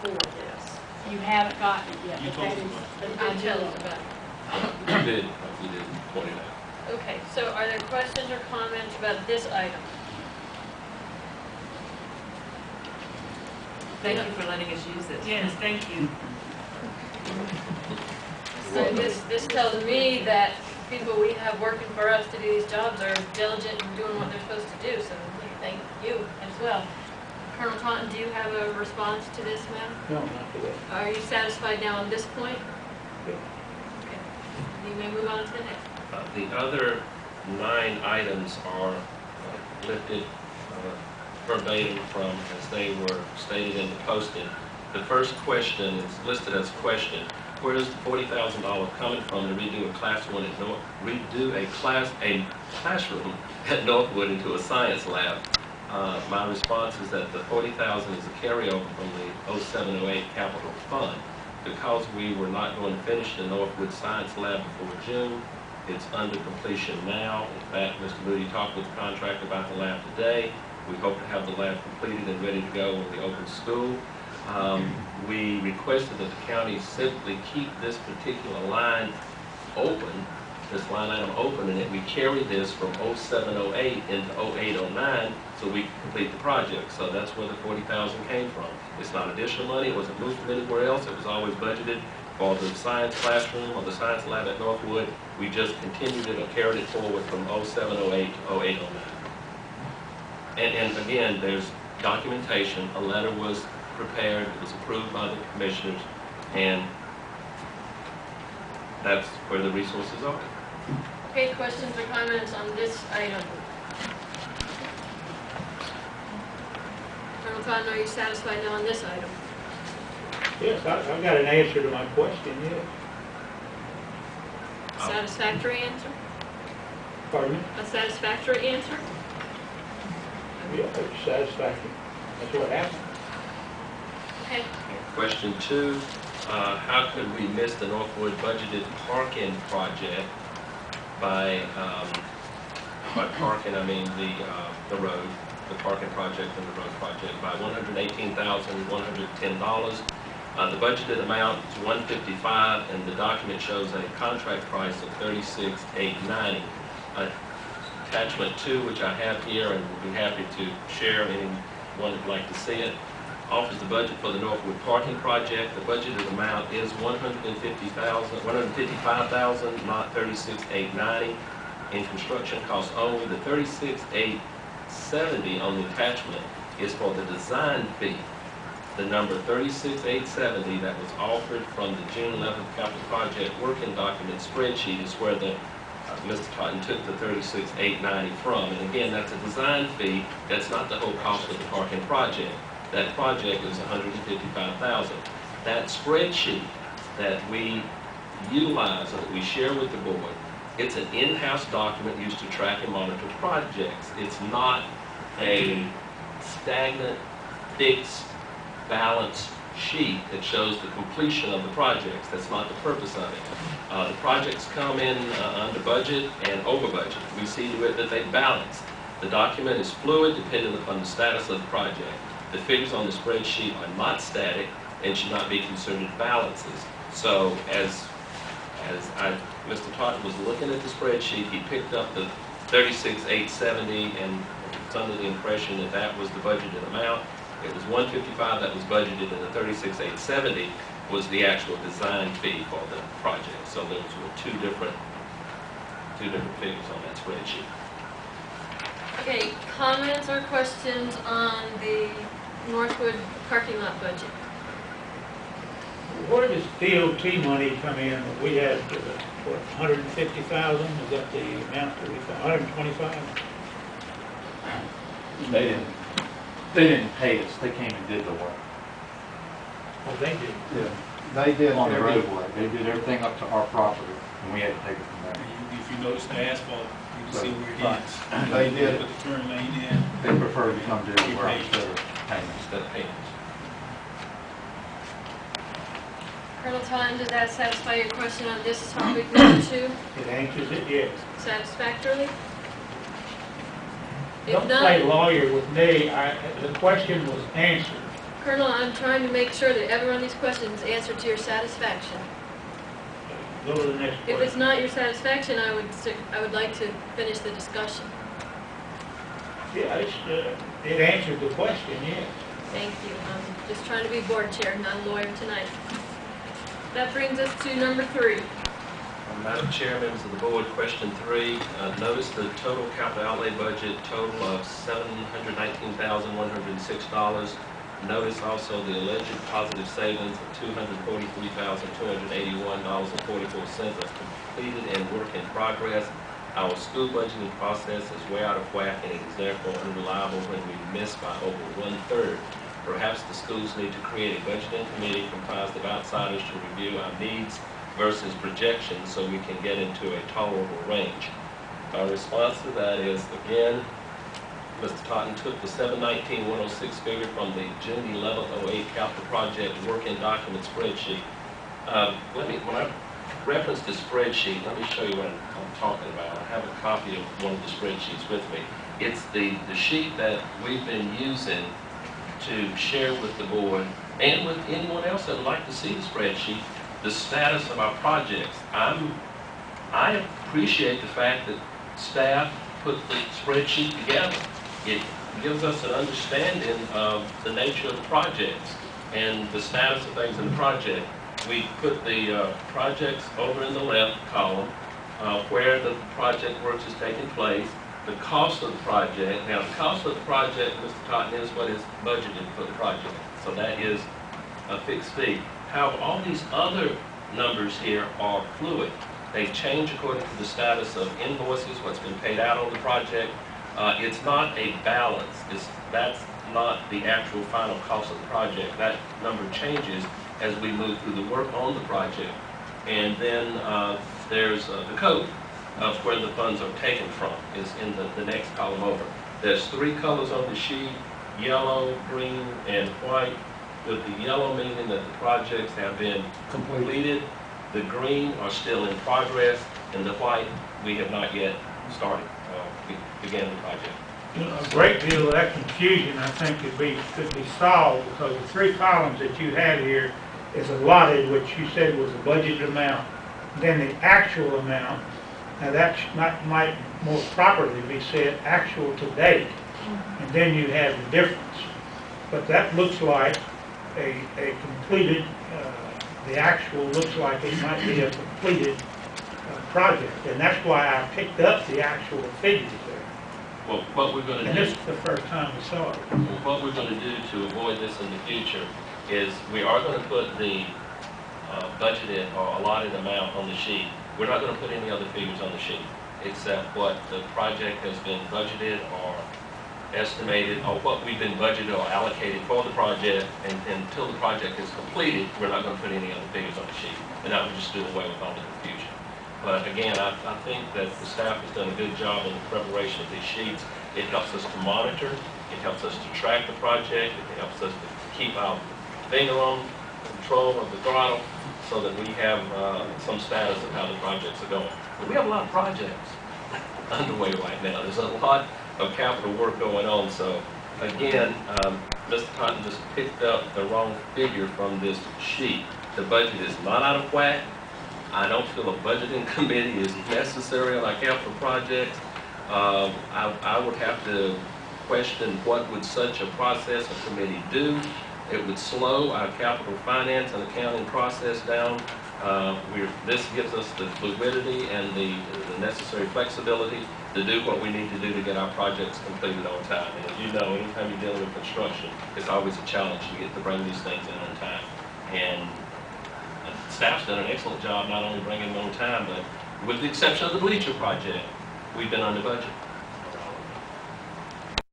for this. You haven't gotten it yet, You but told that us is, about You I did tell do. us about it. We did point it out. Okay, so are there questions or comments about this item? Thank you for letting us use this. Yes, thank you. So this tells me that people we have working for us to do these jobs are diligent in doing what they're supposed to do, so we thank you as well. Colonel Taunton, do you have a response to this, ma'am? No, not for that. Are you satisfied now on this point? Good. Okay. You may move on to the next. The other 9 items are lifted verbatim from as they were stated in the posting. The first question is listed as a question. Where does the $40,000 coming from to redo a classroom at Northwood into a science lab? My response is that the $40,000 is a carryover from the 07-08 capital fund. Because we were not going to finish the Northwood Science Lab before June, it's under completion now. In fact, Mr. Moody talked with the contractor about the lab today. We hope to have the lab completed and ready to go when we open school. We requested that the county simply keep this particular line open, this line item open, and that we carry this from 07-08 into 08-09 so we can complete the project. So that's where the $40,000 came from. It's not additional money. It wasn't moved from anywhere else. It was always budgeted for the science classroom or the science lab at Northwood. We just continued it or carried it forward from 07-08 to 08-09. And again, there's documentation. A letter was prepared, it was approved by the commissioners, and that's where the resources are. Okay, questions or comments on this item? Colonel Taunton, are you satisfied now on this item? Yes, I've got an answer to my question, yes. Satisfactory answer? Pardon me? A satisfactory answer? Yeah, it's satisfactory. That's what happened. Okay. Question 2, how could we miss the Northwood budgeted parking project by parking, I mean the road, the parking project and the road project by $118,110. The budgeted amount is $155, and the document shows a contract price of $36,890. Attachment 2, which I have here and will be happy to share, anyone would like to see it, offers the budget for the Northwood parking project. The budgeted amount is $155,000, not $36,890. In construction costs only, the $36,870 on the attachment is for the design fee. The number $36,870 that was offered from the June 11th capital project working document spreadsheet is where the Mr. Totten took the $36,890 from. And again, that's a design fee. That's not the whole cost of the parking project. That project is $155,000. That spreadsheet that we utilize or that we share with the board, it's an in-house document used to track and monitor projects. It's not a stagnant, fixed, balanced sheet that shows the completion of the projects. That's not the purpose of it. The projects come in under budget and over budget. We see to it that they balance. The document is fluid depending upon the status of the project. The figures on the spreadsheet are not static and should not be considered balances. So as Mr. Totten was looking at the spreadsheet, he picked up the $36,870 and was under the impression that that was the budgeted amount. It was $155 that was budgeted, and the $36,870 was the actual design fee for the project. So those were two different figures on that spreadsheet. Okay, comments or questions on the Northwood parking lot budget? Where does DOT money come in? We had, what, 150,000? Is that the amount that we found? 125? They didn't pay us, they came and did the work. Oh, they did. Yeah. They did on the roadway, they did everything up to our property, and we had to take it from there. If you notice the asphalt, you can see where it is. They did. Put the turn lane in. They preferred to come do the work instead of payments. Instead of payments. Colonel Taunton, does that satisfy your question on this topic number 2? It answers it, yes. Satisfactorily? If Don't not, play lawyer with me. The question was answered. Colonel, I'm trying to make sure that every one of these questions is answered to your satisfaction. Go to the next If it's question. not your satisfaction, I would like to finish the discussion. Yeah, it answered the question, yeah. Thank you. I'm just trying to be board chair, not a lawyer tonight. That brings us to number 3. Madam Chair, members of the board, question 3. Notice the total capital outlay budget total of $719,106. Notice also the alleged positive savings of $243,281.44 of completed and work in progress. Our school budgeting process is way out of whack, and it is therefore unreliable when we miss by over 1/3. Perhaps the schools need to create a budgeting committee comprised of outsiders to review our needs versus projections so we can get into a tolerable range. Our response to that is, again, Mr. Totten took the 719,106 figure from the June 11th 08 capital project working document spreadsheet. When I reference the spreadsheet, let me show you what I'm talking about. I have a copy of one of the spreadsheets with me. It's the sheet that we've been using to share with the board and with anyone else that would like to see the spreadsheet, the status of our projects. I appreciate the fact that staff put the spreadsheet together. It gives us an understanding of the nature of the projects and the status of things in the project. We put the projects over in the left column, where the project works is taking place, the cost of the project. Now, the cost of the project, Mr. Cotton, is what is budgeted for the project. So that is a fixed fee. However, all these other numbers here are fluid. They change according to the status of invoices, what's been paid out on the project. It's not a balance. That's not the actual final cost of the project. That number changes as we move through the work on the project. And then there's the code of where the funds are taken from is in the next column over. There's 3 colors on the sheet, yellow, green, and white, with the yellow meaning that the projects have been completed, the green are still in progress, and the white, we have not yet started, began the project. You know, a great deal of that confusion, I think, could be solved, because the 3 columns that you have here is allotted, which you said was the budget amount, then the actual amount. Now, that might more properly be said actual to date, and then you have the difference. But that looks like a completed, the actual looks like it might be a completed project, and that's why I picked up the actual figures there. Well, what we're going to And do, this is the first time we saw it. what we're going to do to avoid this in the future is we are going to put the budgeted or allotted amount on the sheet. We're not going to put any other figures on the sheet except what the project has been budgeted or estimated, or what we've been budgeted or allocated for the project, and until the project is completed, we're not going to put any other figures on the sheet, and that would just do away with all the confusion. But again, I think that the staff has done a good job in the preparation of these sheets. It helps us to monitor, it helps us to track the project, it helps us to keep our finger on control of the throttle so that we have some status of how the projects are going. But we have a lot of projects underway right now. There's a lot of capital work going on. So again, Mr. Cotton just picked up the wrong figure from this sheet. The budget is not out of whack. I don't feel a budgeting committee is necessary on our capital projects. I would have to question what would such a process or committee do. It would slow our capital finance and accounting process down. This gives us the fluidity and the necessary flexibility to do what we need to do to get our projects completed on time. And as you know, anytime you're dealing with construction, it's always a challenge to bring these things in on time. And staff's done an excellent job not only bringing them on time, but with the exception of the bleacher project, we've been under budget.